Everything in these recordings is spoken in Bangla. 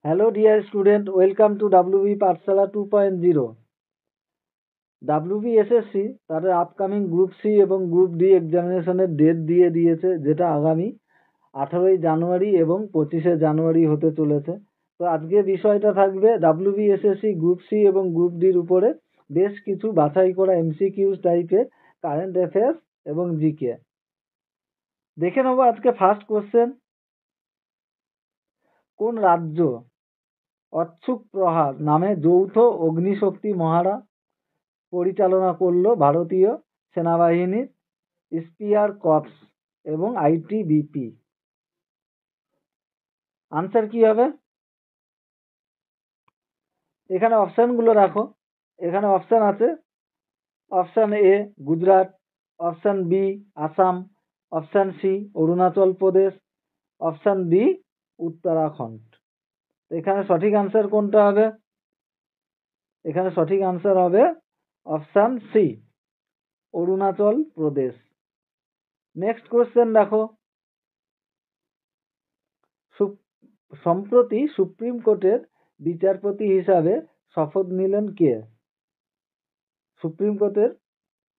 Hello dear student, welcome to WB Pathshala 2.0. WBSSC তাদের আপকামিং গ্রুপ সি এবং গ্রুপ ডি এক্সামিনেশনের ডেট দিয়ে দিয়েছে, যেটা আগামী 18ই জানুয়ারি এবং 25শে জানুয়ারি হতে চলেছে। তো আজকে বিষয়টা থাকবে WBSSC গ্রুপ সি এবং গ্রুপ ডির উপরে বেশ কিছু বাছাই করা এমসিকিউজ টাইপের কারেন্ট অ্যাফেয়ার্স এবং জিকে। দেখে নেবো আজকে ফার্স্ট কোশ্চেন, কোন রাজ্য অচ্ছুক প্রহার নামে যৌথ অগ্নিশক্তি মহড়া পরিচালনা করলো ভারতীয় সেনাবাহিনীর স্পিয়ার কর্পস এবং আইটিবিপি? আনসার কি হবে? এখানে অপশানগুলো রাখো। এখানে অপশান আছে, option A Gujarat, option B Assam, option C Arunachal Pradesh, option D Uttarakhand. এখানে সঠিক আনসার কোনটা হবে? এখানে সঠিক আনসার হবে option C Arunachal Pradesh. Next question দেখো, সম্প্রতি সুপ্রিম কোর্টের বিচারপতি হিসাবে শপথ নিলেন কে? সুপ্রিম কোর্টের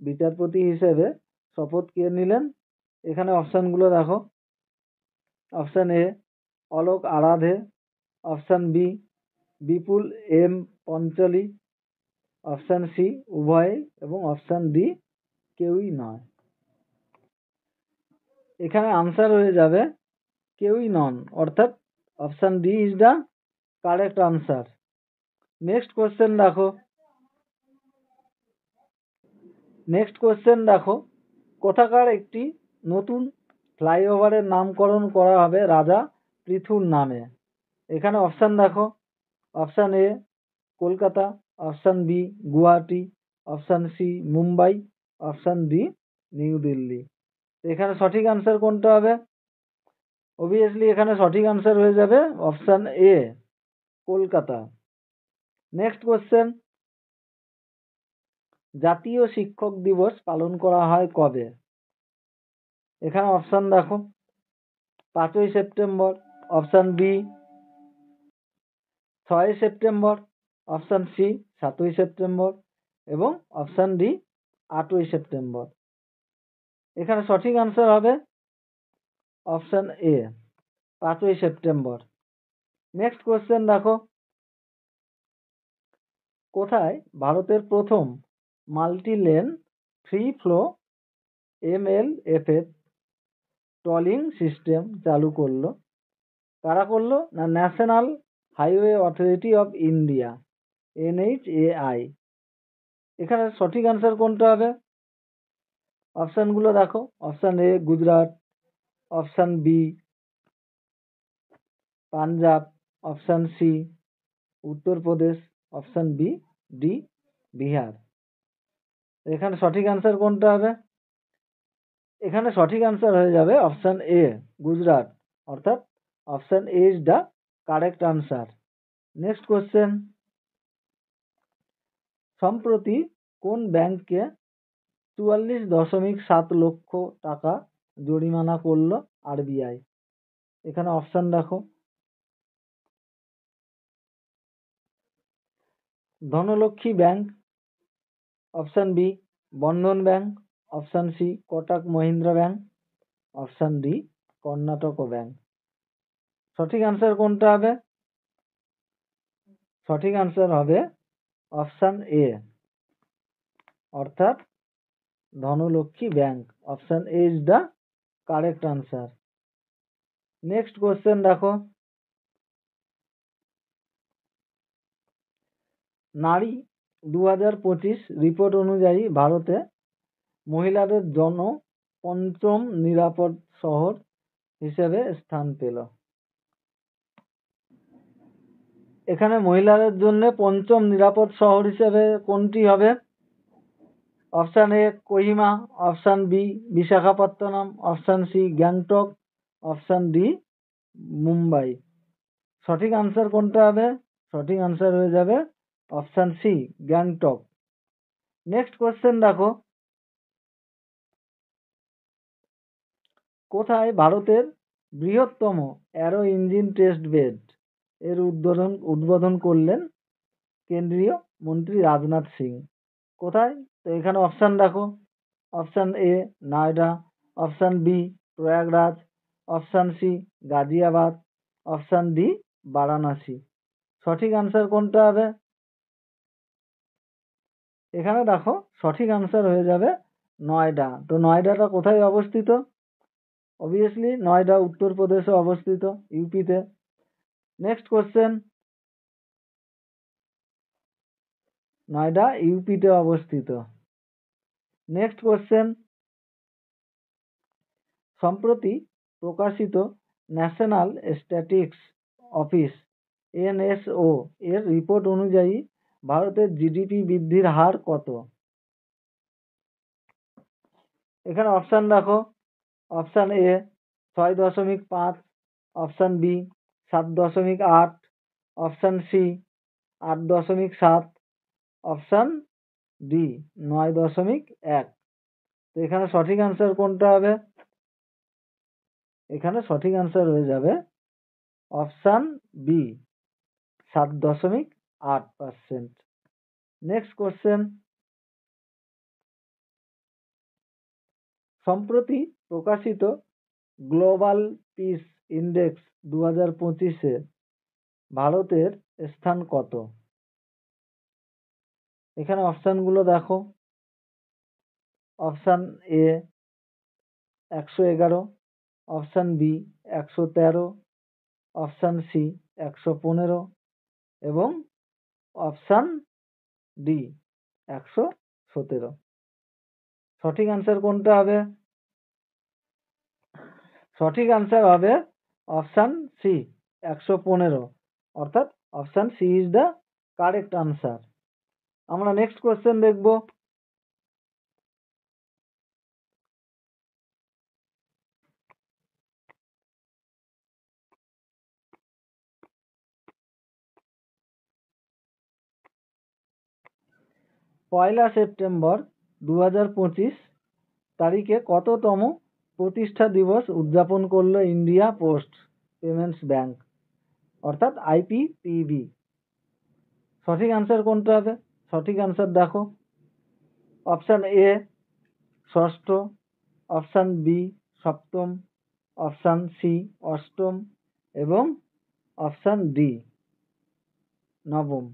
বিচারপতি হিসেবে শপথ কে নিলেন? এখানে অপশানগুলো দেখো। Option A Alok Aradhe, option B Vipul M Panchali, option C উভয় এবং অপশান ডি কেউই নয়। এখানে আনসার হয়ে যাবে কেউই নন, অর্থাৎ option D is the correct answer. Next question দেখো। কোথাকার একটি নতুন ফ্লাইওভারের নামকরণ করা হবে রাজা পৃথুর নামে? এখানে অপশান দেখো। Option A Kolkata, option B Guwahati, option C Mumbai, option D New Delhi. এখানে সঠিক আনসার কোনটা হবে? অবভিয়াসলি এখানে সঠিক আনসার হয়ে যাবে option A Kolkata. Next question, জাতীয় শিক্ষক দিবস পালন করা হয় কবে? এখানে অপশান দেখো। 5ই সেপ্টেম্বর, অপশান বি 6ই সেপ্টেম্বর, অপশান সি 7ই সেপ্টেম্বর এবং অপশান ডি 8ই সেপ্টেম্বর। এখানে সঠিক আনসার হবে অপশান এ 5ই সেপ্টেম্বর। নেক্সট কোশ্চেন দেখো, কোথায় ভারতের প্রথম multi lane free flow MLFF tolling system চালু করলো? কারা করলো? না national highway authority of India, NHAI। এখানে সঠিক আনসার কোনটা হবে? অপশানগুলো দেখো। Option A Gujarat, option B Punjab, option C Uttar Pradesh, option D Bihar. এখানে সঠিক আনসার কোনটা হবে? এখানে সঠিক আনসার হয়ে যাবে অপশান এ গুজরাট, অর্থাৎ option A is the correct answer. Next question, সম্প্রতি কোন ব্যাংককে 44.7 লক্ষ টাকা জরিমানা করলো RBI? এখানে অপশান দেখো। Dhanlaxmi bank, option B Bandhan bank, option C Kotak Mahindra bank, option D Karnataka bank. সঠিক আনসার কোনটা হবে? সঠিক আনসার হবে অপশান এ, অর্থাৎ Dhanlaxmi bank. Option A is the correct answer. Next question দেখো, নারী 2025 রিপোর্ট অনুযায়ী ভারতে মহিলাদের জন্য পঞ্চম নিরাপদ শহর হিসেবে স্থান পেল। এখানে মহিলাদের জন্য পঞ্চম নিরাপদ শহর হিসেবে কোনটি হবে? Option A Kohima, option B Visakhapatnam, option C Gangtok, option D Mumbai. সঠিক আনসার কোনটা হবে? সঠিক আনসার হয়ে যাবে option C Gangtok. Next question দেখো, কোথায় ভারতের বৃহত্তম অ্যারো ইঞ্জিন টেস্ট বেড এর উদ্বোধন করলেন কেন্দ্রীয় মন্ত্রী রাজনাথ সিং। কোথায়? তো এখানে অপশান দেখো, option A Noida, option B Prayagraj, option C Ghaziabad, option D Varanasi. সঠিক আনসার কোনটা হবে? এখানে দেখো সঠিক আনসার হয়ে যাবে নয়ডা। তো নয়ডাটা কোথায় অবস্থিত? অবভিয়াসলি নয়ডা উত্তরপ্রদেশে অবস্থিত, ইউপিতে। নেক্সট কোশ্চেন, নয়ডা ইউপিতে অবস্থিত। নেক্সট কোশ্চেন, সম্প্রতি প্রকাশিত ন্যাশনাল স্ট্যাটিস্টিক্স অফিস এনএসও এর রিপোর্ট অনুযায়ী ভারতের জিডিপি বৃদ্ধির হার কত? এখানে অপশান দেখো, option A 6.5, option B 7.8, option C 8.7, option D 9.1। তো এখানে সঠিক আনসার কোনটা হবে? এখানে সঠিক আনসার হয়ে যাবে অপশান বি 7.8%। নেক্সট কোশ্চেন, সম্প্রতি প্রকাশিত গ্লোবাল পিস ইন্ডেক্স 2025-এ ভারতের স্থান কত? এখানে অপশানগুলো দেখো, option A 111, option B 113, option C 115 এবং অপশান ডি 117। সঠিক আনসার কোনটা হবে? সঠিক আনসার হবে অপশান সি 115, অর্থাৎ option C is the correct answer. আমরা নেক্সট কোশ্চেন দেখব। পয়লা সেপ্টেম্বর 2025 তারিখে কততম প্রতিষ্ঠা দিবস উদযাপন করলো ইন্ডিয়া পোস্ট পেমেন্টস ব্যাংক, অর্থাৎ আইপিপিবি? সঠিক আনসার কোনটা হবে? সঠিক আনসার দেখো, অপশান এ ষষ্ঠ, অপশান বি সপ্তম, অপশান সি অষ্টম এবং অপশান ডি নবম।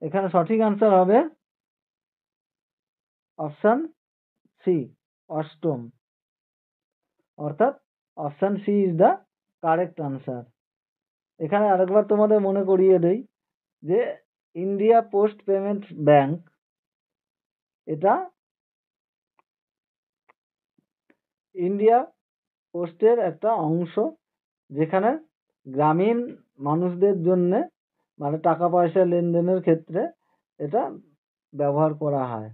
এখানে সঠিক আনসার হবে অপশান সি অষ্টম, অর্থাৎ option C is the correct answer. এখানে আরেকবার তোমাদের মনে করিয়ে দেই যে ইন্ডিয়া পোস্ট পেমেন্টস ব্যাংক এটা ইন্ডিয়া পোস্টের একটা অংশ, যেখানে গ্রামীণ মানুষদের জন্যে মানে টাকা পয়সা লেনদেনের ক্ষেত্রে এটা ব্যবহার করা হয়।